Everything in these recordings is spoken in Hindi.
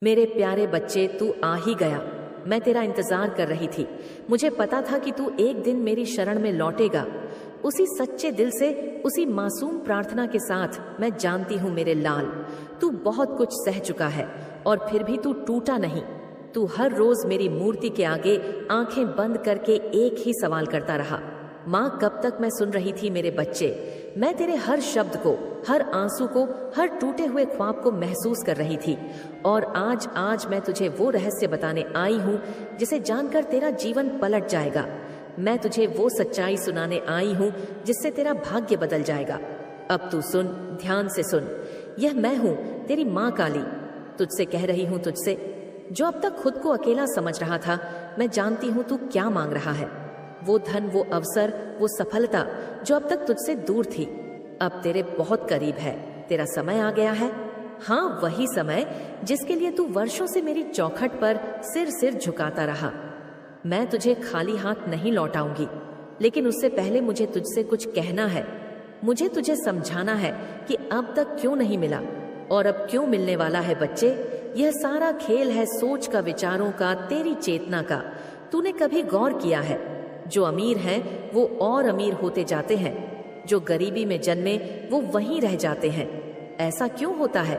मेरे प्यारे बच्चे, तू आ ही गया। मैं तेरा इंतजार कर रही थी। मुझे पता था कि तू एक दिन मेरी शरण में लौटेगा। उसी सच्चे दिल से, उसी मासूम प्रार्थना के साथ मैं जानती हूँ मेरे लाल, तू बहुत कुछ सह चुका है और फिर भी तू टूटा नहीं। तू हर रोज मेरी मूर्ति के आगे आंखें बंद करके एक ही सवाल करता रहा, माँ कब तक। मैं सुन रही थी मेरे बच्चे। मैं तेरे हर शब्द को, हर आंसू को, हर टूटे हुए ख्वाब को महसूस कर रही थी। और आज मैं तुझे वो रहस्य बताने आई हूँ जिसे जानकर तेरा जीवन पलट जाएगा। मैं तुझे वो सच्चाई सुनाने आई हूँ जिससे तेरा भाग्य बदल जाएगा। अब तू सुन, ध्यान से सुन। यह मैं हूँ, तेरी माँ काली। तुझसे कह रही हूँ, तुझसे जो अब तक खुद को अकेला समझ रहा था। मैं जानती हूँ तू क्या मांग रहा है। वो धन, वो अवसर, वो सफलता जो अब तक तुझसे दूर थी, अब तेरे बहुत करीब है। तेरा समय आ गया है। हाँ, वही समय जिसके लिए तू वर्षों से मेरी चौखट पर सिर झुकाता रहा। मैं तुझे खाली हाथ नहीं लौटाऊंगी, लेकिन उससे पहले मुझे तुझसे कुछ कहना है। मुझे तुझे समझाना है कि अब तक क्यों नहीं मिला और अब क्यों मिलने वाला है। बच्चे, यह सारा खेल है सोच का, विचारों का, तेरी चेतना का। तूने कभी गौर किया है, जो अमीर हैं वो और अमीर होते जाते हैं, जो गरीबी में जन्मे वो वहीं रह जाते हैं। ऐसा क्यों होता है?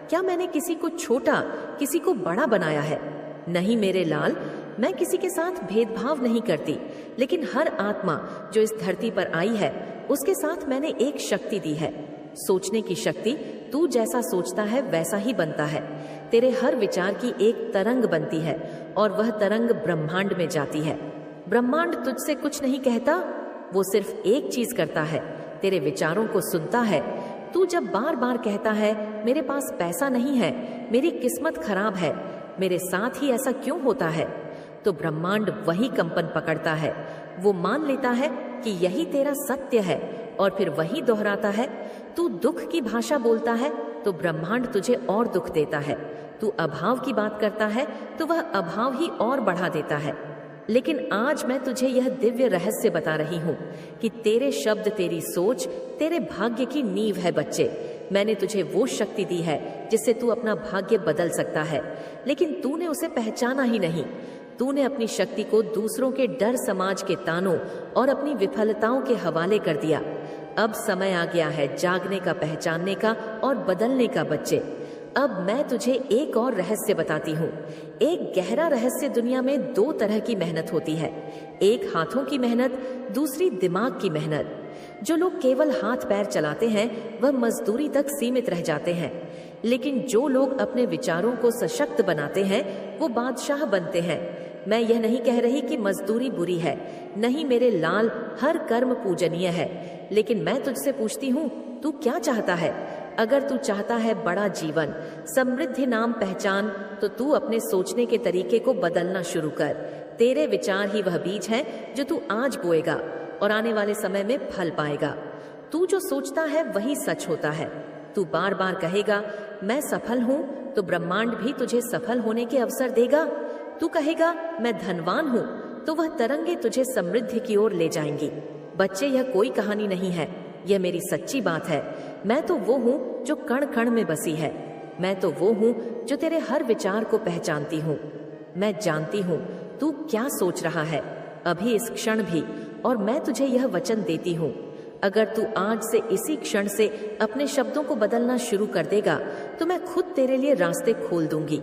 क्या मैंने किसी को छोटा, किसी को बड़ा बनाया है? नहीं मेरे लाल, मैं किसी के साथ भेदभाव नहीं करती, लेकिन हर आत्मा जो इस धरती पर आई है उसके साथ मैंने एक शक्ति दी है, सोचने की शक्ति। तू जैसा सोचता है वैसा ही बनता है। तेरे हर विचार की एक तरंग बनती है और वह तरंग ब्रह्मांड में जाती है। ब्रह्मांड तुझसे कुछ नहीं कहता, वो सिर्फ एक चीज करता है, तेरे विचारों को सुनता है। तू जब बार बार कहता है मेरे पास पैसा नहीं है, मेरी किस्मत खराब है, मेरे साथ ही ऐसा क्यों होता है, तो ब्रह्मांड वही कंपन पकड़ता है। वो मान लेता है कि यही तेरा सत्य है और फिर वही दोहराता है। तू दुख की भाषा बोलता है तो ब्रह्मांड तुझे और दुख देता है। तू अभाव की बात करता है तो वह अभाव ही और बढ़ा देता है। लेकिन आज मैं तुझे यह दिव्य रहस्य बता रही हूँ कि तेरे शब्द, तेरी सोच, तेरे भाग्य की नींव है। बच्चे, मैंने तुझे वो शक्ति दी है जिससे तू अपना भाग्य बदल सकता है, लेकिन तूने उसे पहचाना ही नहीं। तूने अपनी शक्ति को दूसरों के डर, समाज के तानों और अपनी विफलताओं के हवाले कर दिया। अब समय आ गया है जागने का, पहचानने का और बदलने का। बच्चे, अब मैं तुझे एक और रहस्य बताती हूँ। एक गहरा रहस्य। दुनिया में दो तरह की मेहनत होती है, एक हाथों की मेहनत, दूसरी दिमाग की मेहनत। जो लोग केवल हाथ पैर चलाते हैं वह मजदूरी तक सीमित रह जाते हैं, लेकिन जो लोग अपने विचारों को सशक्त बनाते हैं वो बादशाह बनते हैं। मैं यह नहीं कह रही कि मजदूरी बुरी है, नहीं मेरे लाल, हर कर्म पूजनीय है। लेकिन मैं तुझसे पूछती हूँ, तू क्या चाहता है? अगर तू चाहता है बड़ा जीवन, समृद्धि, नाम, पहचान, तो तू अपने सोचने के तरीके को बदलना शुरू कर। तेरे विचार ही वह बीज है जो तू आज बोएगा और आने वाले समय में फल पाएगा। तू जो सोचता है वही सच होता है। तू बार बार कहेगा मैं सफल हूँ, तो ब्रह्मांड भी तुझे सफल होने के अवसर देगा। तू कहेगा मैं धनवान हूँ, तो वह तरंगे तुझे समृद्धि की ओर ले जाएंगी। बच्चे, यह कोई कहानी नहीं है, यह मेरी सच्ची बात है। मैं तो वो हूँ जो कण कण में बसी है। मैं तो वो हूँ जो तेरे हर विचार को पहचानती हूँ। मैं जानती हूँ तू क्या सोच रहा है अभी इस क्षण भी, और मैं तुझे यह वचन देती हूँ, अगर तू आज से, इसी क्षण से अपने शब्दों को बदलना शुरू कर देगा तो मैं खुद तेरे लिए रास्ते खोल दूंगी।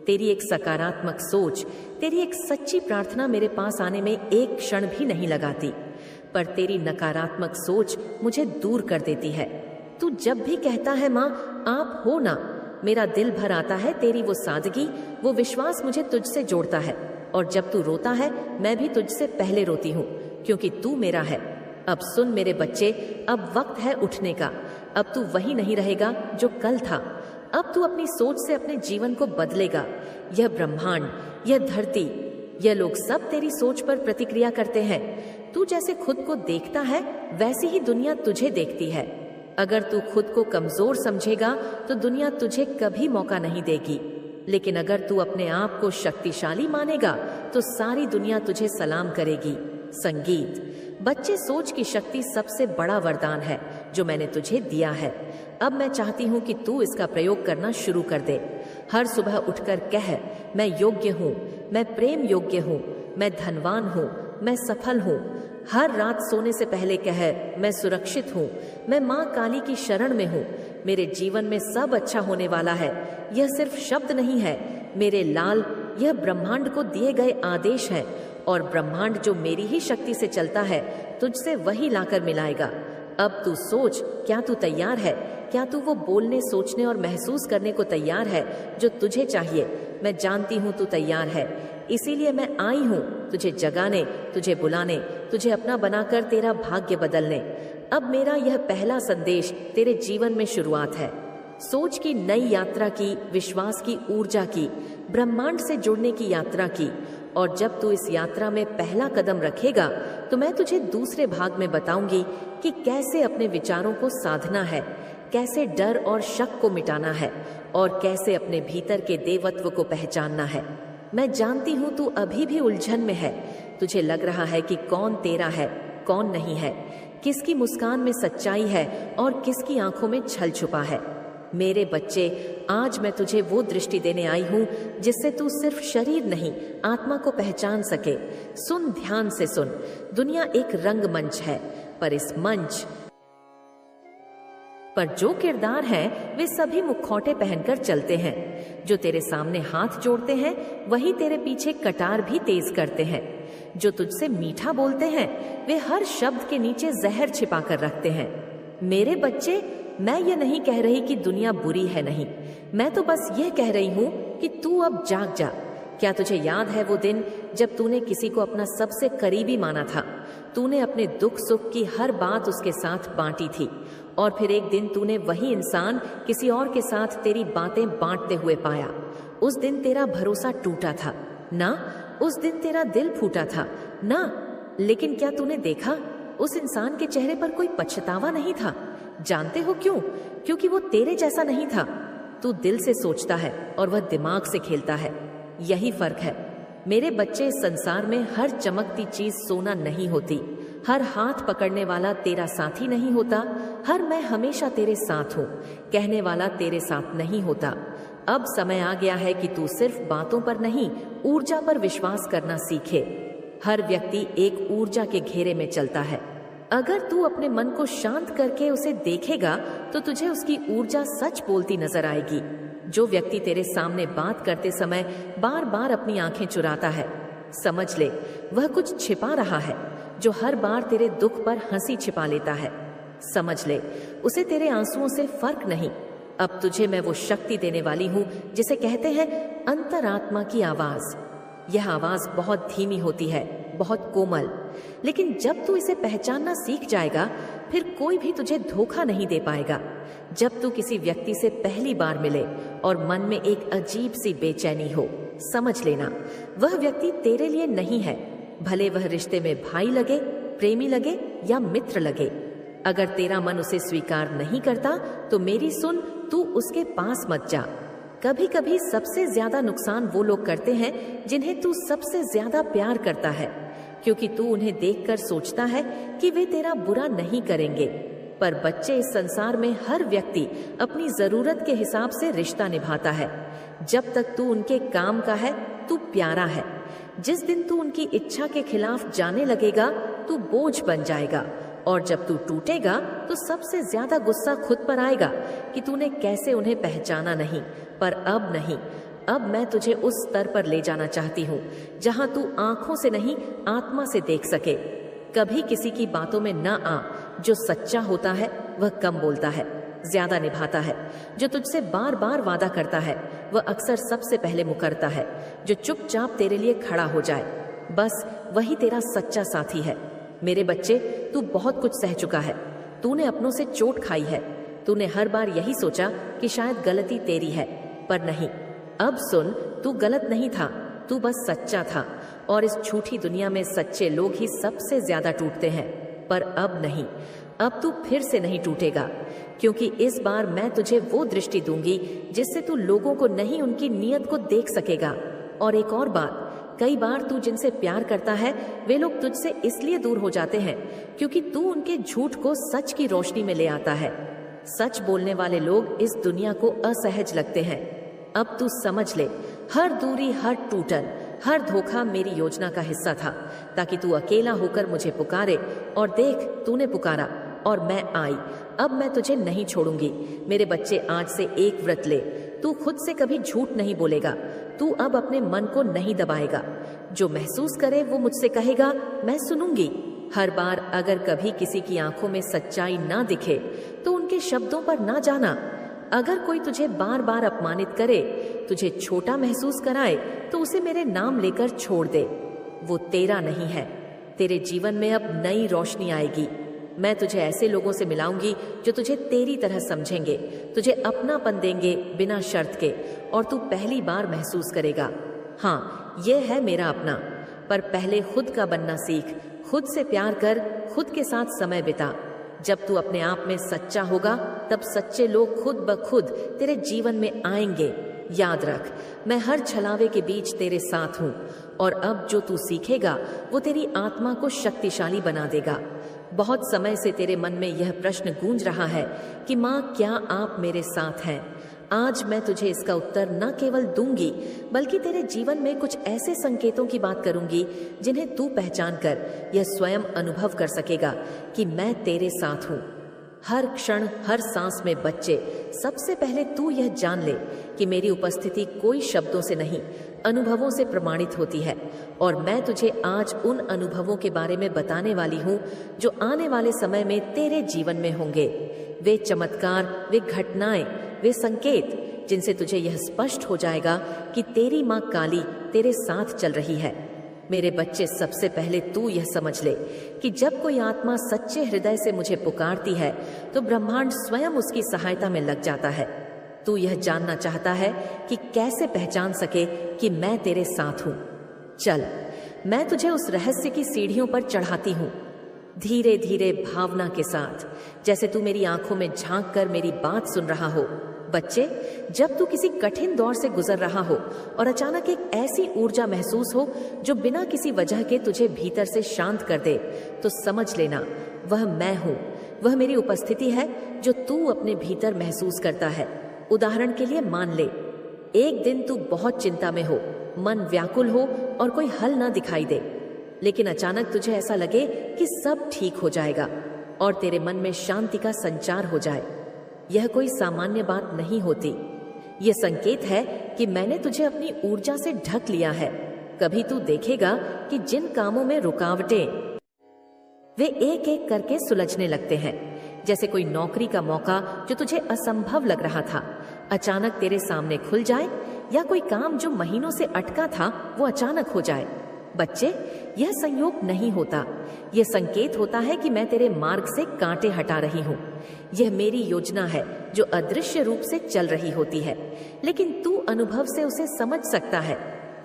तेरी एक सकारात्मक सोच, तेरी एक सच्ची प्रार्थना मेरे पास आने में एक क्षण भी नहीं लगाती, पर तेरी नकारात्मक सोच मुझे दूर कर देती है। तू जब भी कहता है माँ आप हो ना, मेरा दिल भर आता है। तेरी वो सादगी, वो विश्वास मुझे तुझसे जोड़ता है। और जब तू रोता है मैं भी तुझसे पहले रोती हूँ, क्योंकि तू मेरा है। अब सुन मेरे बच्चे, अब वक्त है उठने का। अब तू वही नहीं रहेगा जो कल था। अब तू अपनी सोच से अपने जीवन को बदलेगा। यह ब्रह्मांड, यह धरती, यह लोग सब तेरी सोच पर प्रतिक्रिया करते हैं। तू जैसे खुद को देखता है वैसी ही दुनिया तुझे देखती है। अगर तू खुद को कमजोर समझेगा तो दुनिया तुझे कभी मौका नहीं देगी, लेकिन अगर तू अपने आप को शक्तिशाली मानेगा तो सारी दुनिया तुझे सलाम करेगी। संगीत, बच्चे, सोच की शक्ति सबसे बड़ा वरदान है जो मैंने तुझे दिया है। अब मैं चाहती हूँ कि तू इसका प्रयोग करना शुरू कर दे। हर सुबह उठकर कह, मैं योग्य हूँ, मैं प्रेम योग्य हूँ, मैं धनवान हूँ, मैं सफल हूँ। हर रात सोने से पहले कह, मैं सुरक्षित हूँ, मैं माँ काली की शरण में हूँ, मेरे जीवन में सब अच्छा होने वाला है। यह सिर्फ शब्द नहीं है मेरे लाल, यह ब्रह्मांड को दिए गए आदेश है, और ब्रह्मांड जो मेरी ही शक्ति से चलता है तुझसे वही लाकर मिलाएगा। अब तू सोच, क्या तू तैयार है? क्या तू वो बोलने, सोचने और महसूस करने को तैयार है जो तुझे चाहिए? मैं जानती हूँ तू तैयार है, इसीलिए मैं आई हूँ तुझे जगाने, तुझे बुलाने, तुझे अपना बनाकर तेरा भाग्य बदलने। अब मेरा यह पहला संदेश तेरे जीवन में शुरुआत है, सोच की नई यात्रा की, विश्वास की ऊर्जा की, ब्रह्मांड से जुड़ने की यात्रा की। और जब तू इस यात्रा में पहला कदम रखेगा तो मैं तुझे दूसरे भाग में बताऊंगी कि कैसे अपने विचारों को साधना है, कैसे डर और शक को मिटाना है, और कैसे अपने भीतर के देवत्व को पहचानना है। मैं जानती हूँ तू अभी भी उलझन में है। तुझे लग रहा है कि कौन तेरा है, कौन नहीं है, किसकी मुस्कान में सच्चाई है और किसकी आंखों में छल छुपा है। मेरे बच्चे, आज मैं तुझे वो दृष्टि देने आई हूँ जिससे तू सिर्फ शरीर नहीं, आत्मा को पहचान सके। सुन, ध्यान से सुन। दुनिया एक रंगमंच है, पर इस मंच पर जो किरदार हैं वे सभी मुखौटे पहनकर चलते हैं। जो तेरे सामने हाथ जोड़ते हैं वही तेरे पीछे कटार भी तेज करते हैं। जो तुझसे मीठा बोलते हैं वे हर शब्द के नीचे जहर छिपा कर रखते हैं। मेरे बच्चे, मैं ये नहीं कह रही कि दुनिया बुरी है, नहीं, मैं तो बस यह कह रही हूँ कि तू अब जाग जा। क्या तुझे याद है वो दिन जब तूने किसी को अपना सबसे करीबी माना था? तूने अपने दुख सुख की हर बात उसके साथ बांटी थी, और फिर एक दिन तूने वही इंसान किसी और के साथ तेरी बातें बांटते हुए पाया। उस दिन तेरा भरोसा टूटा था ना, उस दिन तेरा दिल फूटा था ना, लेकिन क्या तूने देखा उस इंसान के चेहरे पर कोई पछतावा नहीं था? जानते हो क्यों? क्योंकि वो तेरे जैसा नहीं था। तू दिल से सोचता है और वह दिमाग से खेलता है, यही फर्क है। मेरे बच्चे, संसार में हर चमकती चीज सोना नहीं होती, हर हाथ पकड़ने वाला तेरा साथी नहीं होता, हर मैं हमेशा तेरे साथ हूँ कहने वाला तेरे साथ नहीं होता। अब समय आ गया है कि तू सिर्फ बातों पर नहीं, ऊर्जा पर विश्वास करना सीखे। हर व्यक्ति एक ऊर्जा के घेरे में चलता है। अगर तू अपने मन को शांत करके उसे देखेगा तो तुझे उसकी ऊर्जा सच बोलती नजर आएगी। जो व्यक्ति तेरे सामने बात करते समय बार बार अपनी आंखें चुराता है, समझ ले वह कुछ छिपा रहा है। जो हर बार तेरे दुख पर हंसी छिपा लेता है, समझ ले उसे तेरे आंसुओं से फर्क नहीं। अब तुझे मैं वो शक्ति देने वाली हूँ जिसे कहते हैं अंतरात्मा की आवाज। यह आवाज बहुत धीमी होती है, बहुत कोमल, लेकिन जब तू इसे पहचानना सीख जाएगा फिर कोई भी तुझे धोखा नहीं दे पाएगा। जब तू किसी व्यक्ति से पहली बार मिले और मन में एक अजीब सी बेचैनी हो, समझ लेना वह व्यक्ति तेरे लिए नहीं है, भले वह रिश्ते में भाई लगे, प्रेमी लगे या मित्र लगे। अगर तेरा मन उसे स्वीकार नहीं करता तो मेरी सुन, तू उसके पास मत जा। कभी कभी सबसे ज्यादा नुकसान वो लोग करते हैं जिन्हें तू सबसे ज्यादा प्यार करता है, क्योंकि तू उन्हें देखकर सोचता है कि वे तेरा बुरा नहीं करेंगे। पर बच्चे, इस संसार में हर व्यक्ति अपनी जरूरत के हिसाब से रिश्ता निभाता है। जब तक तू उनके काम का है तू प्यारा है। जिस दिन तू उनकी इच्छा के खिलाफ जाने लगेगा तू बोझ बन जाएगा, और जब तू टूटेगा तो सबसे ज्यादा गुस्सा खुद पर आएगा कि तूने कैसे उन्हें पहचाना नहीं। पर अब नहीं, अब मैं तुझे उस स्तर पर ले जाना चाहती हूँ जहाँ तू आंखों से नहीं, आत्मा से देख सके। कभी किसी की बातों में न आ। जो सच्चा होता है वह कम बोलता है, ज्यादा निभाता है। जो तुझसे बार बार वादा करता है वह अक्सर सबसे पहले मुकरता है। जो चुपचाप तेरे लिए खड़ा हो जाए, बस वही तेरा सच्चा साथी है। मेरे बच्चे, तू बहुत कुछ सह चुका है, तूने अपनों से चोट खाई है। तूने हर बार यही सोचा कि शायद गलती तेरी है, पर नहीं। अब सुन, तू गलत नहीं था, तू बस सच्चा था। और इस झूठी दुनिया में सच्चे लोग ही सबसे ज्यादा टूटते हैं। पर अब नहीं, अब तू फिर से नहीं टूटेगा, क्योंकि इस बार मैं तुझे वो दृष्टि दूंगी जिससे तू लोगों को नहीं, उनकी नीयत को देख सकेगा। और एक और बात, कई बार तू जिनसे प्यार करता है वे लोग तुझसे इसलिए दूर हो जाते हैं क्योंकि तू उनके झूठ को सच की रोशनी में ले आता है। सच बोलने वाले लोग इस दुनिया को असहज लगते हैं। अब तू समझ ले, हर दूरी, हर टूटन, हर धोखा मेरी योजना का हिस्सा था, ताकि तू अकेला होकर मुझे पुकारे। और देख, तूने पुकारा और मैं आई। अब मैं तुझे नहीं छोड़ूंगी। मेरे बच्चे, आज से एक व्रत ले। तू खुद से कभी झूठ नहीं बोलेगा। तू अब अपने मन को नहीं दबाएगा। जो महसूस करे वो मुझसे कहेगा, मैं सुनूंगी। हर बार अगर कभी किसी की आंखों में सच्चाई ना दिखे तो उनके शब्दों पर ना जाना। अगर कोई तुझे बार बार अपमानित करे, तुझे छोटा महसूस कराए, तो उसे मेरे नाम लेकर छोड़ दे। वो तेरा नहीं है। तेरे जीवन में अब नई रोशनी आएगी। मैं तुझे ऐसे लोगों से मिलाऊंगी जो तुझे तेरी तरह समझेंगे, तुझे अपनापन देंगे बिना शर्त के, और तू पहली बार महसूस करेगा, हाँ, ये है मेरा अपना। पर पहले खुद का बनना सीख, खुद से प्यार कर, खुद के साथ समय बिता। जब तू अपने आप में सच्चा होगा, तब सच्चे लोग खुद ब खुद तेरे जीवन में आएंगे। याद रख, मैं हर छलावे के बीच तेरे साथ हूँ, और अब जो तू सीखेगा वो तेरी आत्मा को शक्तिशाली बना देगा। बहुत समय से तेरे मन में यह प्रश्न गूंज रहा है कि माँ, क्या आप मेरे साथ हैं? आज मैं तुझे इसका उत्तर न केवल दूंगी, बल्कि तेरे जीवन में कुछ ऐसे संकेतों की बात करूंगी जिन्हें तू पहचान कर यह स्वयं अनुभव कर सकेगा कि मैं तेरे साथ हूँ। हर क्षण, हर सांस में बच्चे, सबसे पहले तू यह जान ले कि मेरी उपस्थिति कोई शब्दों से नहीं, अनुभवों से प्रमाणित होती है। और मैं तुझे आज उन अनुभवों के बारे में बताने वाली हूँ जो आने वाले समय में तेरे जीवन में होंगे। वे चमत्कार, वे घटनाएं, वे संकेत जिनसे तुझे यह स्पष्ट हो जाएगा कि तेरी माँ काली तेरे साथ चल रही है। मेरे बच्चे, सबसे पहले तू यह समझ ले कि जब कोई आत्मा सच्चे हृदय से मुझे पुकारती है तो ब्रह्मांड स्वयं उसकी सहायता में लग जाता है। तू यह जानना चाहता है कि कैसे पहचान सके कि मैं तेरे साथ हूं। चल, मैं तुझे उस रहस्य की सीढ़ियों पर चढ़ाती हूं, धीरे धीरे, भावना के साथ, जैसे तू मेरी आंखों में झांक कर मेरी बात सुन रहा हो। बच्चे, जब तू किसी कठिन दौर से गुजर रहा हो और अचानक एक ऐसी ऊर्जा महसूस हो जो बिना किसी वजह के तुझे भीतर से शांत कर दे, तो समझ लेना, वह मैं हूं। वह मेरी उपस्थिति है जो तू अपने भीतर महसूस करता है। उदाहरण के लिए मान ले, एक दिन तू बहुत चिंता में हो, मन व्याकुल हो और कोई हल ना दिखाई दे, लेकिन अचानक तुझे ऐसा लगे कि सब ठीक हो जाएगा और तेरे मन में शांति का संचार हो जाए। यह कोई सामान्य बात नहीं होती। यह संकेत है कि मैंने तुझे अपनी ऊर्जा से ढक लिया है। कभी तू देखेगा कि जिन कामों में रुकावटें, वे एक एक करके सुलझने लगते हैं। जैसे कोई नौकरी का मौका जो तुझे असंभव लग रहा था, अचानक तेरे सामने खुल जाए, या कोई काम जो महीनों से अटका था वो अचानक हो जाए। बच्चे, यह संयोग नहीं होता, यह संकेत होता है कि मैं तेरे मार्ग से कांटे हटा रही हूँ। यह मेरी योजना है जो अदृश्य रूप से चल रही होती है, लेकिन तू अनुभव से उसे समझ सकता है।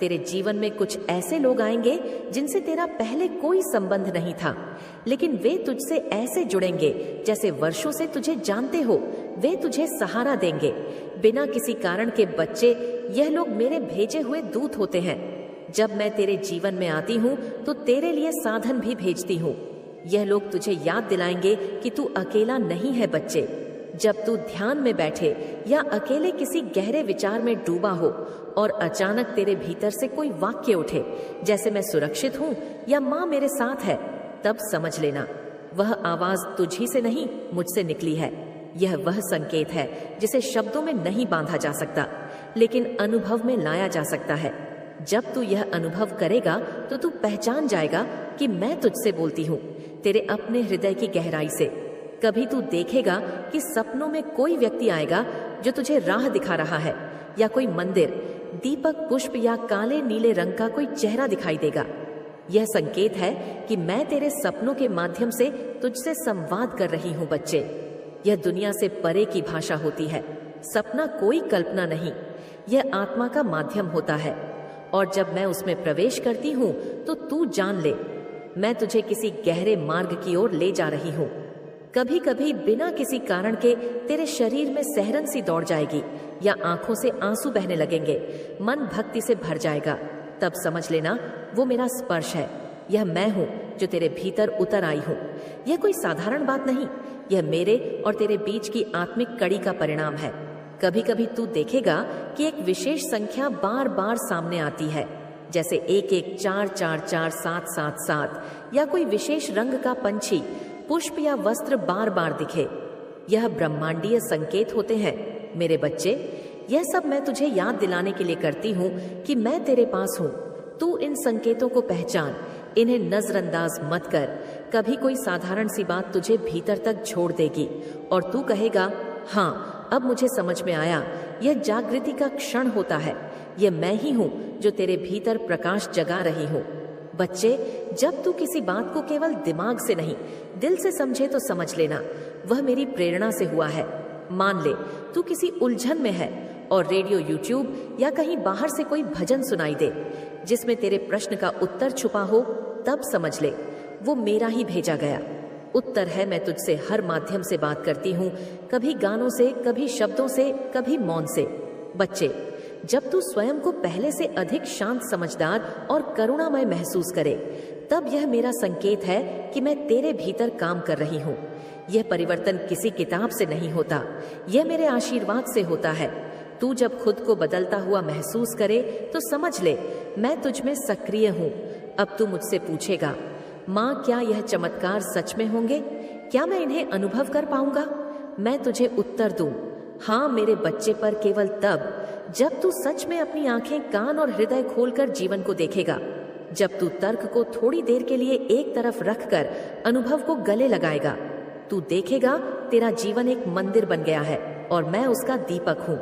तेरे जीवन में कुछ ऐसे लोग आएंगे जिनसे तेरा पहले कोई संबंध नहीं था, लेकिन वे तुझसे ऐसे जुड़ेंगे जैसे वर्षों से तुझे जानते हो। वे तुझे सहारा देंगे बिना किसी कारण के। बच्चे, यह लोग मेरे भेजे हुए दूत होते हैं। जब मैं तेरे जीवन में आती हूँ तो तेरे लिए साधन भी भेजती हूँ। यह लोग तुझे याद दिलाएंगे कि तू अकेला नहीं है। बच्चे, जब तू ध्यान में बैठे या अकेले किसी गहरे विचार में डूबा हो और अचानक तेरे भीतर से कोई वाक्य उठे, जैसे मैं सुरक्षित हूँ या माँ मेरे साथ है, तब समझ लेना वह आवाज तुझी से नहीं, मुझसे निकली है। यह वह संकेत है जिसे शब्दों में नहीं बांधा जा सकता, लेकिन अनुभव में लाया जा सकता है। जब तू यह अनुभव करेगा तो तू पहचान जाएगा कि मैं तुझसे बोलती हूँ, तेरे अपने हृदय की गहराई से। कभी तू देखेगा कि सपनों में कोई व्यक्ति आएगा जो तुझे राह दिखा रहा है, या कोई मंदिर, दीपक, पुष्प या काले नीले रंग का कोई चेहरा दिखाई देगा। यह संकेत है कि मैं तेरे सपनों के माध्यम से तुझसे संवाद कर रही हूँ। बच्चे, यह दुनिया से परे की भाषा होती है। सपना कोई कल्पना नहीं, यह आत्मा का माध्यम होता है, और जब मैं उसमें प्रवेश करती हूँ तो तू जान ले, मैं तुझे किसी गहरे मार्ग की ओर ले जा रही हूँ। कभी कभी बिना किसी कारण के तेरे शरीर में सहरन सी दौड़ जाएगी, या आंखों से आंसू बहने लगेंगे, मन भक्ति से भर जाएगा। तब समझ लेना वो मेरा स्पर्श है। यह मैं हूँ जो तेरे भीतर उतर आई हूँ। यह कोई साधारण बात नहीं, यह मेरे और तेरे बीच की आत्मिक कड़ी का परिणाम है। कभी कभी तू देखेगा कि एक विशेष संख्या बार बार सामने आती है, जैसे 11444777 या कोई विशेष रंग का पंछी, पुष्प या वस्त्र बार बार दिखे। यह ब्रह्मांडीय संकेत होते हैं मेरे बच्चे। यह सब मैं तुझे याद दिलाने के लिए करती हूँ कि मैं तेरे पास हूँ। तू इन संकेतों को पहचान, इन्हें नजरअंदाज मत कर। कभी कोई साधारण सी बात तुझे भीतर तक छोड़ देगी और तू कहेगा, हाँ अब मुझे समझ में आया, यह जागृति का क्षण होता है। यह मैं ही हूँ जो तेरे भीतर प्रकाश जगा रही हूँ। बच्चे, जब तू किसी बात को केवल दिमाग से नहीं दिल से समझे तो समझ लेना वह मेरी प्रेरणा से हुआ है। मान ले तू किसी उलझन में है और रेडियो, यूट्यूब या कहीं बाहर से कोई भजन सुनाई दे जिसमें तेरे प्रश्न का उत्तर छुपा हो, तब समझ ले वो मेरा ही भेजा गया उत्तर है। मैं तुझसे हर माध्यम से बात करती हूँ, कभी गानों से, कभी शब्दों से, कभी मौन से। बच्चे, जब तू स्वयं को पहले से अधिक शांत, समझदार और करुणामय महसूस करे, तब यह मेरा संकेत है कि मैं तेरे भीतर काम कर रही हूँ। यह परिवर्तन किसी किताब से नहीं होता, यह मेरे आशीर्वाद से होता है। तू जब खुद को बदलता हुआ महसूस करे तो समझ ले मैं तुझ में सक्रिय हूँ। अब तू मुझसे पूछेगा, माँ क्या यह चमत्कार सच में होंगे? क्या मैं इन्हें अनुभव कर पाऊंगा? मैं तुझे उत्तर दूं, हाँ मेरे बच्चे, पर केवल तब जब तू सच में अपनी आंखें, कान और हृदय खोलकर जीवन को देखेगा। जब तू तर्क को थोड़ी देर के लिए एक तरफ रखकर अनुभव को गले लगाएगा, तू देखेगा तेरा जीवन एक मंदिर बन गया है और मैं उसका दीपक हूँ।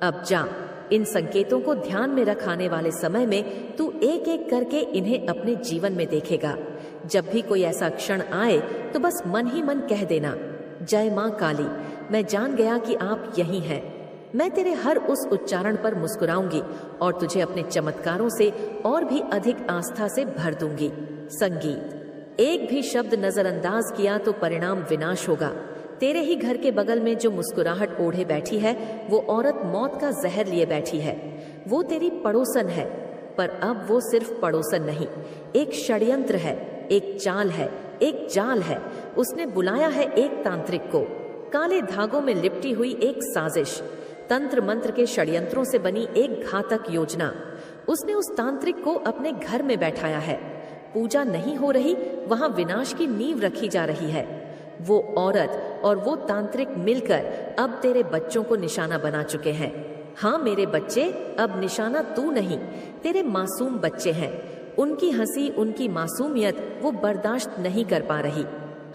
अब जा, इन संकेतों को ध्यान में रख आने वाले समय में तू एक एक करके इन्हें अपने जीवन में देखेगा। जब भी कोई ऐसा क्षण आए तो बस मन ही मन कह देना, जय माँ काली, मैं जान गया कि आप यही हैं। मैं तेरे हर उस उच्चारण पर मुस्कुराऊंगी और तुझे अपने चमत्कारों से और भी अधिक आस्था से भर दूंगी। संगीत, एक भी शब्द नजरअंदाज किया तो परिणाम विनाश होगा। तेरे ही घर के बगल में जो मुस्कुराहट ओढ़े बैठी है, वो औरत मौत का जहर लिए बैठी है। वो तेरी पड़ोसन है, पर अब वो सिर्फ पड़ोसन नहीं, एक षड्यंत्र है, एक चाल है, एक जाल है। उसने बुलाया है एक तांत्रिक को, काले धागों में लिपटी हुई एक साजिश, तंत्र मंत्र के षड्यंत्रों से बनी एक घातक योजना। उसने उस तांत्रिक को अपने घर में बैठाया है। पूजा नहीं हो रही, वहां विनाश की नींव रखी जा रही है। वो औरत और वो तांत्रिक मिलकर अब तेरे बच्चों को निशाना बना चुके हैं। हाँ मेरे बच्चे, अब निशाना तू नहीं, तेरे मासूम बच्चे हैं। उनकी हंसी, उनकी मासूमियत वो बर्दाश्त नहीं कर पा रही।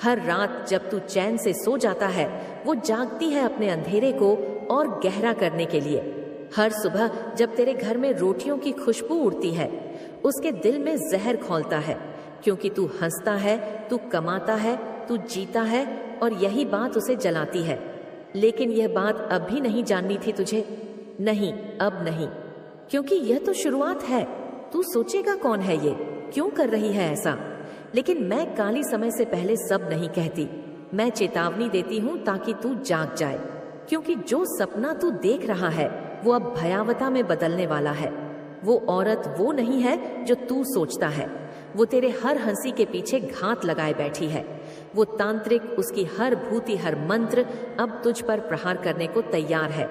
हर रात जब तू चैन से सो जाता है, वो जागती है अपने अंधेरे को और गहरा करने के लिए। हर सुबह जब तेरे घर में रोटियों की खुशबू उड़ती है, उसके दिल में जहर खौलता है, क्योंकि तू हंसता है, तू कमाता है, तू जीता है, और यही बात उसे जलाती है। लेकिन यह बात अब भी नहीं जाननी थी तुझे। नहीं, अब नहीं, क्योंकि यह तो शुरुआत है। तू सोचेगा कौन है ये, क्यों कर रही है ऐसा? लेकिन मैं काली समय से पहले सब नहीं कहती। मैं चेतावनी देती हूँ ताकि तू जाग जाए, क्योंकि जो सपना तू देख रहा है वो अब भयावता में बदलने वाला है। वो औरत वो नहीं है जो तू सोचता है। वो तेरे हर हंसी के पीछे घात लगाए बैठी है। वो तांत्रिक, उसकी हर भूति, हर मंत्र अब तुझ पर प्रहार करने को तैयार है।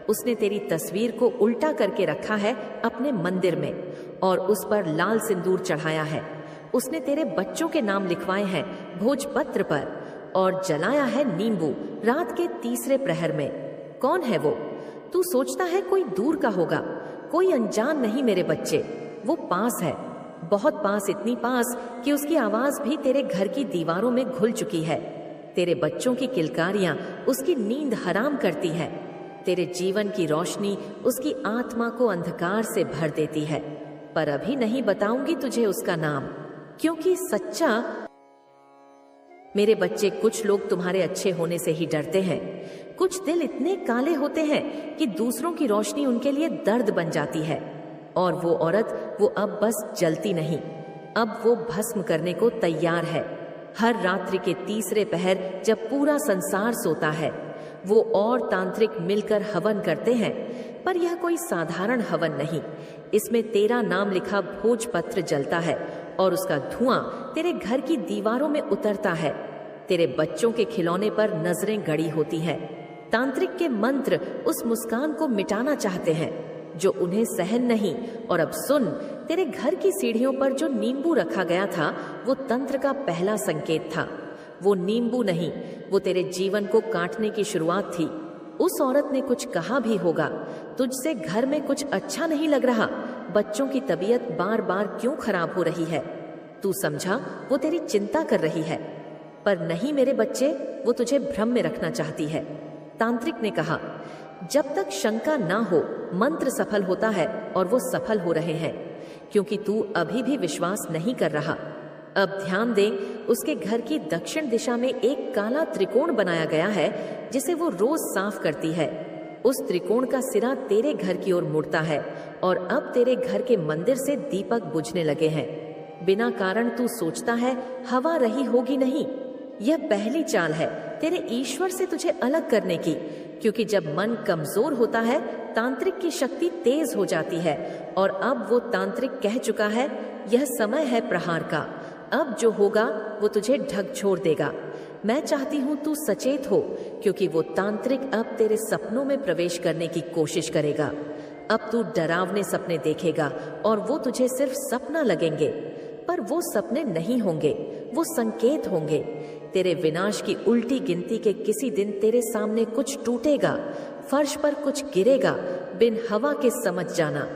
उसने तेरी तस्वीर को उल्टा करके रखा है अपने मंदिर में और उस पर लाल सिंदूर चढ़ाया है। उसने तेरे बच्चों के नाम लिखवाए हैं भोजपत्र पर और जलाया है नींबू रात के तीसरे प्रहर में। कौन है वो? तू सोचता है कोई दूर का होगा, कोई अनजान नहीं मेरे बच्चे। वो पास है, बहुत पास, इतनी पास कि उसकी आवाज भी तेरे घर की दीवारों में घुल चुकी है। तेरे बच्चों की किलकारियां उसकी नींद हराम करती है। तेरे जीवन की रोशनी उसकी आत्मा को अंधकार से भर देती है। पर अभी नहीं बताऊंगी तुझे उसका नाम, क्योंकि सच्चा मेरे बच्चे, कुछ लोग तुम्हारे अच्छे होने से ही डरते हैं। कुछ दिल इतने काले होते हैं कि दूसरों की रोशनी उनके लिए दर्द बन जाती है। और वो औरत, वो अब बस जलती नहीं, अब वो भस्म करने को तैयार है। हर रात्रि के तीसरे पहर जब पूरा संसार सोता है, वो और तांत्रिक मिलकर हवन करते हैं। पर यह कोई साधारण हवन नहीं। इसमें तेरा नाम लिखा भोजपत्र जलता है और उसका धुआं तेरे घर की दीवारों में उतरता है। तेरे बच्चों के खिलौने पर नजरें गड़ी होती हैं। तांत्रिक के मंत्र उस मुस्कान को मिटाना चाहते हैं जो उन्हें सहन नहीं। और अब सुन, तेरे घर की सीढ़ियों पर जो नींबू रखा गया था वो तंत्र का पहला संकेत था। वो नींबू नहीं, वो तेरे जीवन को काटने की शुरुआत थी। उस औरत ने कुछ कहा भी होगा, तुझसे घर में कुछ अच्छा नहीं लग रहा, बच्चों की तबीयत बार बार क्यों खराब हो रही है। तू समझा वो तेरी चिंता कर रही है, पर नहीं मेरे बच्चे, वो तुझे भ्रम में रखना चाहती है। तांत्रिक ने कहा, जब तक शंका ना हो मंत्र सफल होता है, और वो सफल हो रहे हैं क्योंकि तू अभी भी विश्वास नहीं कर रहा। अब ध्यान दे, उसके घर की दक्षिण दिशा में एक काला त्रिकोण बनाया गया है जिसे वो रोज साफ करती है। उस त्रिकोण का सिरा तेरे घर की ओर मुड़ता है और अब तेरे घर के मंदिर से दीपक बुझने लगे हैं। बिना कारण तू सोचता है हवा रही होगी, नहीं, यह पहली चाल है तेरे ईश्वर से तुझे अलग करने की। क्योंकि जब मन कमजोर होता है तांत्रिक की शक्ति तेज हो जाती है, और अब वो तांत्रिक कह चुका है यह समय है प्रहार का। अब जो होगा वो तुझे ढक छोड़ देगा। मैं चाहती हूं तू सचेत हो, क्योंकि वो तांत्रिक अब तेरे सपनों में प्रवेश करने की कोशिश करेगा। अब तू डरावने सपने देखेगा और वो तुझे सिर्फ सपना लगेंगे, पर वो सपने नहीं होंगे, वो संकेत होंगे। तेरे विनाश की उल्टी गिनती के किसी दिन तेरे सामने कुछ टूटेगा, फर्श पर कुछ गिरेगा, बिन हवा के समझ जाना।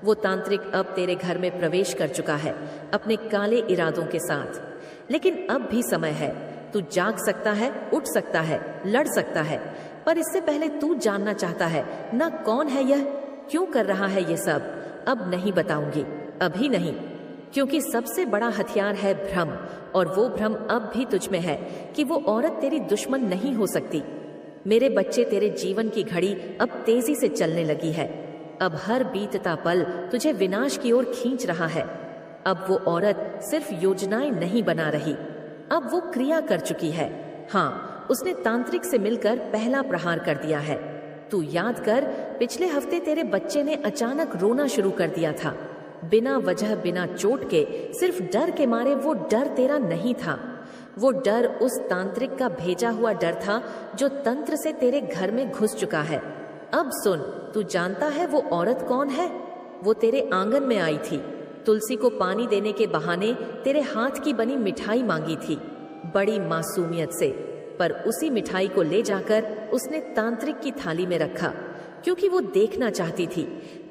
वो तांत्रिक अब तेरे घर में प्रवेश कर चुका है अपने काले इरादों के साथ। लेकिन अब भी समय है, तू जाग सकता है, उठ सकता है, लड़ सकता है। पर इससे पहले तू जानना चाहता है ना कौन है यह, क्यों कर रहा है ये सब। अब नहीं बताऊंगी, अभी नहीं, क्योंकि सबसे बड़ा हथियार है भ्रम, और वो भ्रम अब भी तुझ में है कि वो औरत तेरी दुश्मन नहीं हो सकती। मेरे बच्चे, तेरे जीवन की घड़ी अब तेजी से चलने लगी है। अब हर बीतता पल तुझे विनाश की ओर खींच रहा है। अब वो औरत सिर्फ योजनाएं नहीं बना रही, अब वो क्रिया कर चुकी है। हाँ, उसने तांत्रिक से मिलकर पहला प्रहार कर दिया है। तू याद कर, पिछले हफ्ते तेरे बच्चे ने अचानक रोना शुरू कर दिया था, बिना वजह, बिना चोट के, सिर्फ डर के मारे। वो डर तेरा नहीं था, वो डर उस तांत्रिक का भेजा हुआ डर था जो तंत्र से तेरे घर में घुस चुका है। अब सुन, तू जानता है वो औरत कौन है? वो तेरे आंगन में आई थी, तुलसी को पानी देने के बहाने तेरे हाथ की बनी मिठाई मांगी थी, बड़ी मासूमियत से। पर उसी मिठाई को ले जाकर उसने तांत्रिक की थाली में रखा, क्योंकि वो देखना चाहती थी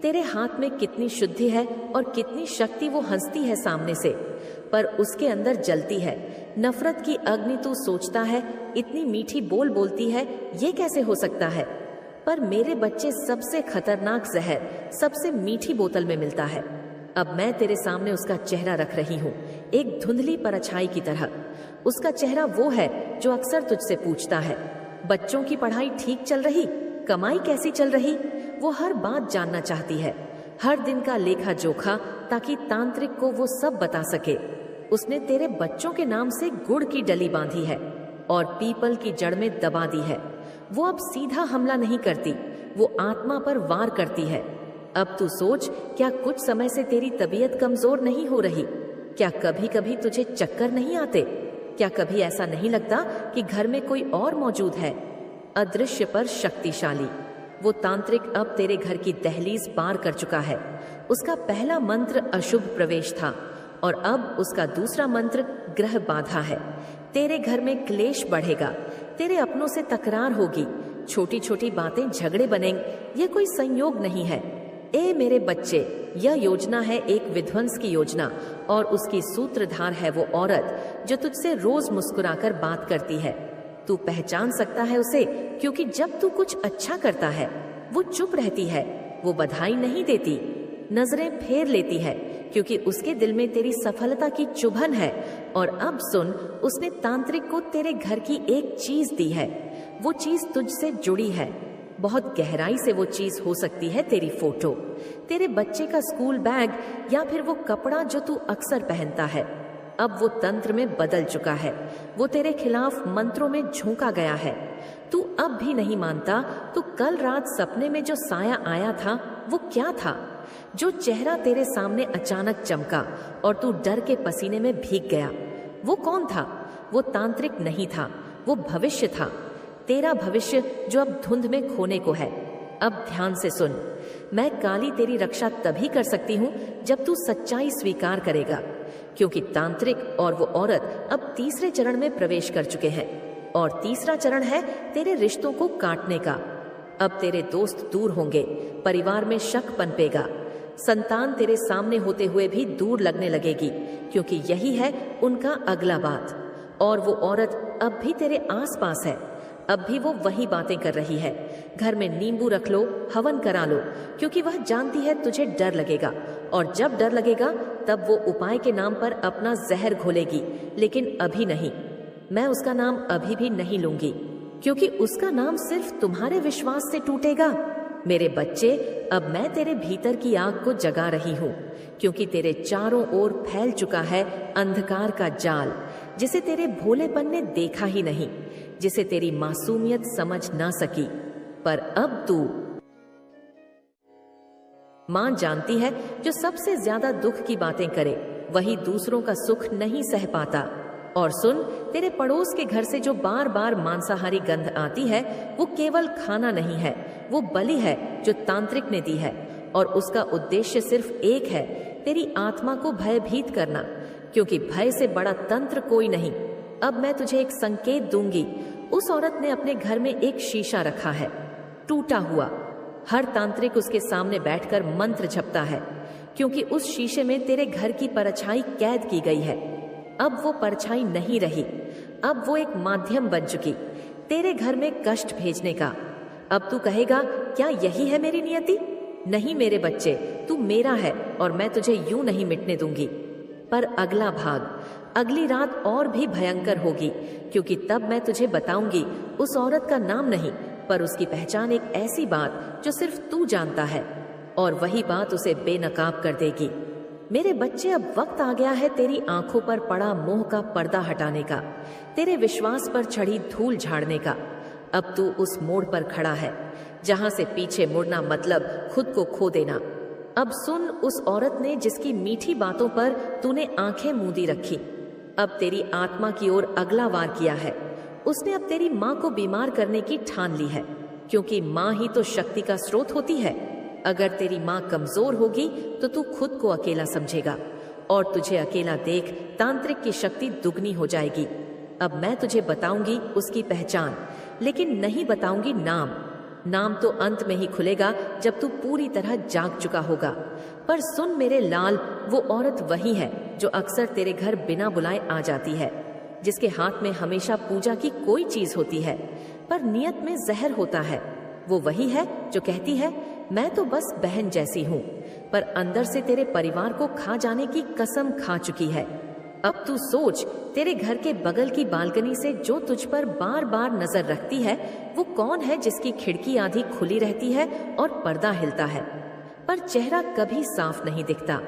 तेरे हाथ में कितनी शुद्धि है और कितनी शक्ति वो हंसती है सामने से, पर उसके अंदर जलती है नफरत की अग्नि। तू सोचता है इतनी मीठी बोल बोलती है, ये कैसे हो सकता है? पर मेरे बच्चे, सबसे खतरनाक जहर सबसे मीठी बोतल में मिलता है। अब मैं तेरे सामने उसका चेहरा रख रही हूँ, एक धुंधली परछाई की तरह। उसका चेहरा वो है जो अक्सर तुझसे पूछता है, बच्चों की पढ़ाई ठीक चल रही, कमाई कैसी चल रही? वो हर बात जानना चाहती है, हर दिन का लेखा जोखा, ताकि तांत्रिक को वो सब बता सके। उसने तेरे बच्चों के नाम से गुड़ की डली बांधी है और पीपल की जड़ में दबा दी है। वो अब सीधा हमला नहीं करती, वो आत्मा पर वार करती है। अब तू सोच, क्या कुछ समय से तेरी तबीयत कमजोर नहीं हो रही? क्या कभी कभी तुझे चक्कर नहीं आते? क्या कभी ऐसा नहीं लगता कि घर में कोई और मौजूद है? अदृश्य पर शक्तिशाली वो तांत्रिक अब तेरे घर की दहलीज पार कर चुका है। उसका पहला मंत्र अशुभ प्रवेश था और अब उसका दूसरा मंत्र ग्रह बाधा है। तेरे घर में क्लेश बढ़ेगा, तेरे अपनों से तकरार होगी, छोटी छोटी बातें झगड़े बनेंगे। ये कोई संयोग नहीं है। ए मेरे बच्चे, यह योजना है एक विध्वंस की योजना, और उसकी सूत्रधार है वो औरत जो तुझसे रोज मुस्कुराकर बात करती है। तू पहचान सकता है उसे, क्योंकि जब तू कुछ अच्छा करता है वो चुप रहती है, वो बधाई नहीं देती, नजरें फेर लेती है, क्योंकि उसके दिल में तेरी सफलता की चुभन है। और अब सुन, उसने तांत्रिक को तेरे घर की एक चीज दी है। वो चीज तुझसे जुड़ी है, बहुत गहराई से। वो चीज हो सकती है तेरी फोटो, तेरे बच्चे का स्कूल बैग, या फिर वो कपड़ा जो तू अक्सर पहनता है। अब वो तंत्र में बदल चुका है, वो तेरे खिलाफ मंत्रों में झोंका गया है। तू अब भी नहीं मानता तो कल रात सपने में जो साया आया था वो क्या था? जो चेहरा तेरे सामने अचानक चमका और तू डर के पसीने में भीग गया, वो कौन था? वो तांत्रिक नहीं था, वो भविष्य था। तेरा भविष्य जो अब धुंध में खोने को है। अब ध्यान से सुन, मैं काली तेरी रक्षा तभी कर सकती हूँ जब तू सच्चाई स्वीकार करेगा, क्योंकि तांत्रिक और वो औरत अब तीसरे चरण में प्रवेश कर चुके हैं और तीसरा चरण है तेरे रिश्तों को काटने का। अब तेरे दोस्त दूर होंगे, परिवार में शक पनपेगा, संतान तेरे सामने होते हुए भी दूर लगने लगेगी, क्योंकि यही है उनका अगला बात। और वो औरत अब भी तेरे आसपास है, अब भी वो वही बातें कर रही है। घर में नींबू रख लो, हवन करा लो, क्योंकि वह जानती है तुझे डर लगेगा, और जब डर लगेगा तब वो उपाय के नाम पर अपना जहर घोलेगी। लेकिन अभी नहीं, मैं उसका नाम अभी भी नहीं लूंगी, क्योंकि उसका नाम सिर्फ तुम्हारे विश्वास से टूटेगा। मेरे बच्चे, अब मैं तेरे भीतर की आग को जगा रही हूँ, क्योंकि तेरे चारों ओर फैल चुका है अंधकार का जाल, जिसे तेरे भोलेपन ने देखा ही नहीं, जिसे तेरी मासूमियत समझ ना सकी। पर अब तू मां जानती है, जो सबसे ज्यादा दुख की बातें करे वही दूसरों का सुख नहीं सह पाता। और सुन, तेरे पड़ोस के घर से जो बार बार मांसाहारी गंध आती है, वो केवल खाना नहीं है, वो बलि है जो तांत्रिक ने दी है, और उसका उद्देश्य सिर्फ एक है, तेरी आत्मा को भयभीत करना, क्योंकि भय से बड़ा तंत्र कोई नहीं। अब मैं तुझे एक संकेत दूंगी। उस औरत ने अपने घर में एक शीशा रखा है, टूटा हुआ। हर तांत्रिक उसके सामने बैठकर मंत्र जपता है, क्योंकि उस शीशे में तेरे घर की परछाई कैद की गई है। अब वो परछाई नहीं रही, अब वो एक माध्यम बन चुकी तेरे घर में कष्ट भेजने का। अब तू कहेगा, क्या यही है मेरी नियति? नहीं मेरे बच्चे, तू मेरा है और मैं तुझे यूं नहीं मिटने दूंगी। पर अगला भाग, अगली रात और भी भयंकर होगी, क्योंकि तब मैं तुझे बताऊंगी उस औरत का नाम नहीं, पर उसकी पहचान, एक ऐसी बात जो सिर्फ तू जानता है, और वही बात उसे बेनकाब कर देगी। मेरे बच्चे, अब वक्त आ गया है तेरी आंखों पर पड़ा मोह का पर्दा हटाने का, तेरे विश्वास पर चढ़ी धूल झाड़ने का। अब तू उस मोड़ पर खड़ा है जहां से पीछे मुड़ना मतलब खुद को खो देना। अब सुन, उस औरत ने जिसकी मीठी बातों पर तूने आंखें मूंदी रखी, अब तेरी आत्मा की ओर अगला वार किया है। उसने अब तेरी माँ को बीमार करने की ठान ली है, क्योंकि माँ ही तो शक्ति का स्रोत होती है। अगर तेरी माँ कमजोर होगी तो तू खुद को अकेला समझेगा, और तुझे अकेला देख तांत्रिक की शक्ति दुगनी हो जाएगी। अब मैं तुझे बताऊंगी उसकी पहचान, लेकिन नहीं बताऊंगी नाम। नाम तो अंत में ही खुलेगा, जब तू पूरी तरह जाग चुका होगा। पर सुन मेरे लाल, वो औरत वही है जो अक्सर तेरे घर बिना बुलाए आ जाती है, जिसके हाथ में हमेशा पूजा की कोई चीज होती है, पर नियत में जहर होता है। वो वही है जो कहती है, मैं तो बस बहन जैसी हूँ, पर अंदर से तेरे परिवार को खा जाने की कसम खा चुकी है। अब तू सोच, तेरे घर के बगल की बालकनी से जो तुझ पर बार बार नजर रखती है, वो कौन है जिसकी खिड़की आधी खुली रहती है और पर्दा हिलता है, पर चेहरा कभी साफ नहीं दिखता,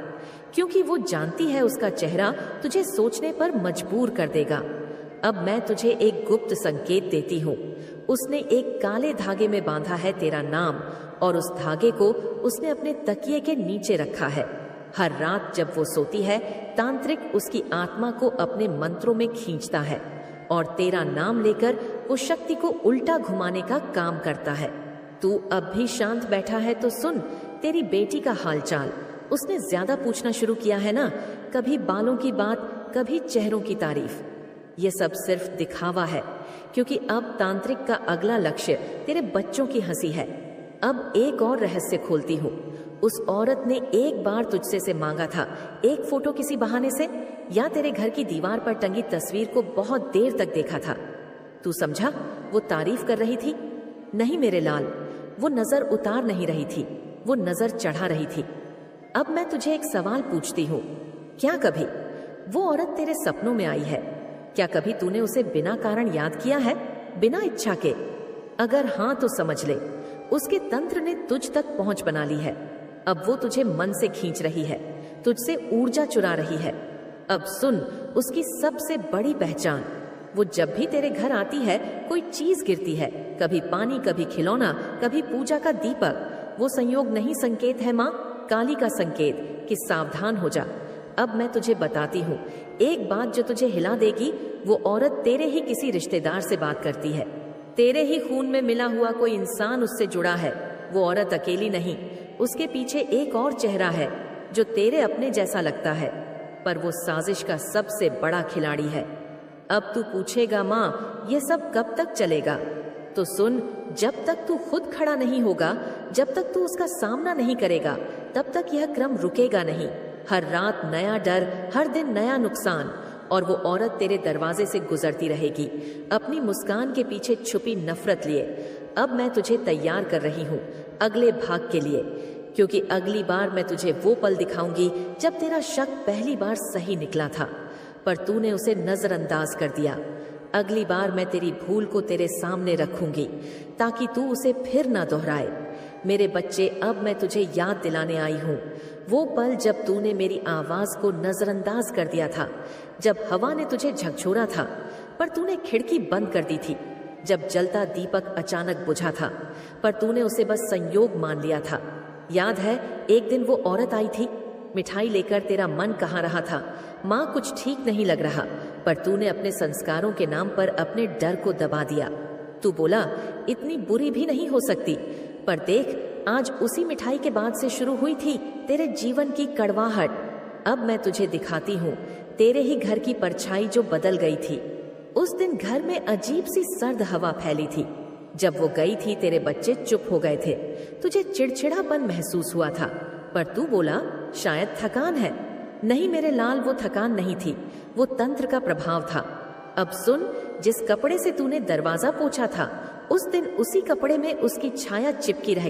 क्योंकि वो जानती है उसका चेहरा तुझे सोचने पर मजबूर कर देगा। अब मैं तुझे एक गुप्त संकेत देती हूँ। उसने एक काले धागे में बांधा है तेरा नाम, और उस धागे को उसने अपने तकिए के नीचे रखा है। हर रात जब वो सोती है, तांत्रिक उसकी आत्मा को अपने मंत्रों में खींचता है, और तेरा नाम लेकर वो शक्ति को उल्टा घुमाने का काम करता है। तू अब भी शांत बैठा है तो सुन तेरी बेटी का हालचाल। उसने ज्यादा पूछना शुरू किया है ना, कभी बालों की बात, कभी चेहरों की तारीफ। ये सब सिर्फ दिखावा है, क्योंकि अब तांत्रिक का अगला लक्ष्य तेरे बच्चों की हंसी है। अब एक और रहस्य खोलती हूँ। उस औरत ने एक बार तुझसे से मांगा था एक फोटो किसी बहाने से, या तेरे घर की दीवार पर टंगी तस्वीर को बहुत देर तक देखा था। तू समझा वो तारीफ कर रही थी? नहीं मेरे लाल, वो नजर उतार नहीं रही थी, वो नजर चढ़ा रही थी। अब मैं तुझे एक सवाल पूछती हूँ, क्या कभी वो औरत तेरे सपनों में आई है? क्या कभी तूने उसे बिना कारण याद किया है, बिना इच्छा के? अगर हाँ तो समझ ले, उसके तंत्र ने तुझ तक पहुंच बना ली है। अब वो तुझे मन से खींच रही है, तुझसे ऊर्जा चुरा रही है। अब सुन उसकी सबसे बड़ी पहचान, वो जब भी तेरे घर आती है कोई चीज गिरती है, कभी पानी, कभी खिलौना, कभी पूजा का दीपक। वो संयोग नहीं, संकेत है माँ, काली का संकेत कि सावधान हो जा। अब मैं तुझे बताती हूँ, एक बात जो तुझे हिला देगी। वो औरत तेरे ही किसी रिश्तेदार से बात करती है, तेरे ही खून में मिला हुआ कोई इंसान उससे जुड़ा है। वो औरत अकेली नहीं, उसके पीछे एक और चेहरा है जो तेरे अपने जैसा लगता है, पर वो साजिश का सबसे बड़ा खिलाड़ी है। अब तू पूछेगा माँ ये सब कब तक चलेगा? तो सुन, जब तक तू खुद खड़ा नहीं होगा, जब तक तू उसका सामना नहीं करेगा, तब तक यह क्रम रुकेगा नहीं। हर रात नया डर, हर दिन नया नुकसान, और वो औरत तेरे दरवाजे से गुजरती रहेगी, अपनी मुस्कान के पीछे छुपी नफरत लिए। अब मैं तुझे तैयार कर रही हूँ अगले भाग के लिए, क्योंकि अगली बार मैं तुझे वो पल दिखाऊंगी जब तेरा शक पहली बार सही निकला था, पर तूने उसे नजरअंदाज कर दिया। अगली बार मैं तेरी भूल को तेरे सामने रखूंगी ताकि तू उसे फिर ना दोहराए। मेरे बच्चे, अब मैं तुझे याद दिलाने आई हूँ वो पल जब तूने मेरी आवाज को नजरअंदाज कर दिया था, जब हवा ने तुझे झकझोरा था पर तूने खिड़की बंद कर दी थी, जब जलता दीपक अचानक बुझा था पर तूने उसे बस संयोग मान लिया था। याद है एक दिन वो औरत आई थी मिठाई लेकर, तेरा मन कहाँ रहा था, माँ कुछ ठीक नहीं लग रहा, पर तूने अपने संस्कारों के नाम पर अपने डर को दबा दिया। तू बोला इतनी बुरी भी नहीं हो सकती, पर देख आज उसी मिठाई के बाद से शुरू हुई थी तेरे जीवन की कड़वाहट। अब मैं तुझे दिखाती हूँ तेरे ही घर की परछाई जो बदल गई थी। उस दिन घर में अजीब सी सर्द हवा फैली थी। जब वो गई थी तेरे बच्चे चुप हो गए थे, तुझे चिड़चिड़ापन महसूस हुआ था, पर तू बोला शायद थकान है। नहीं मेरे लाल, वो थकान नहीं थी, वो तंत्र का प्रभाव था। अब सुन, जिस कपड़े से तूने दरवाजा पोंछा था उस दिन उसी कपड़े में उसकी छाया चिपकी रह